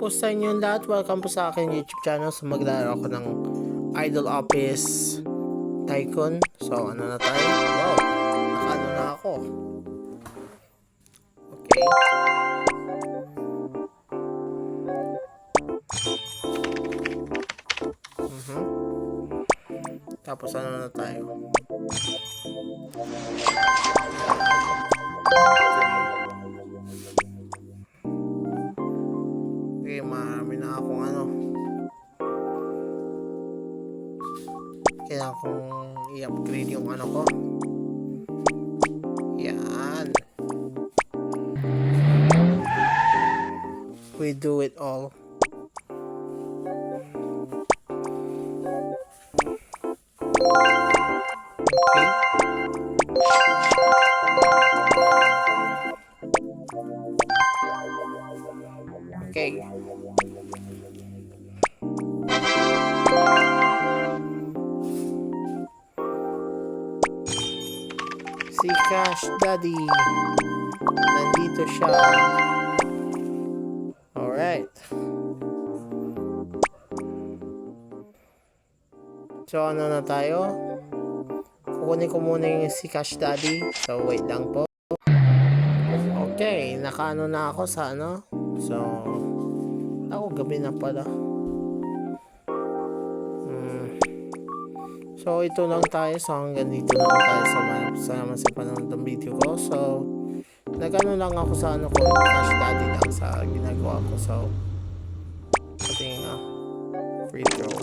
po sa inyo lahat, welcome po sa akin YouTube channel. So maglalaro ako ng Idol Office Tycoon. So ano na tayo? Wow, nakaano na ako. Okay. Tapos ano na tayo? Okay, marami na akong ano. Kailangan kong i-upgrade yung ano ko. Yan. We do it all. Okay. Si Cash Daddy. Nandito siya. Alright. So ano na tayo? Kukunin ko muna yung si Cash Daddy. So wait lang po. Okay, nakaano na ako sa ano. So gabi na pala. So ito lang tayo. So hanggang dito lang tayo sa panonood ng video ko. So nagano lang ako sa ano ko, Cash Daddy lang sa ginagawa ko. So ating free throw.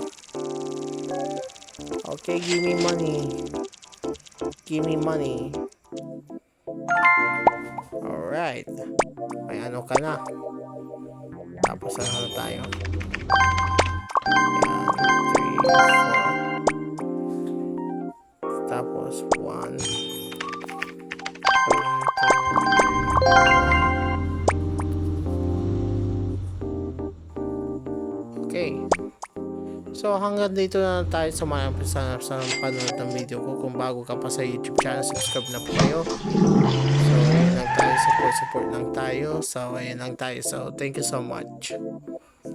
Okay, give me money. Give me money. Alright. May ano ka na. Tapos ano tayo? Yan, 3, 4. Tapos 1. Okay. So hanggang dito na tayo sa panonood ng video ko. Kung bago ka pa sa YouTube channel, subscribe na po kayo. So ayun lang tayo, support lang tayo. So ayun lang tayo. So thank you so much.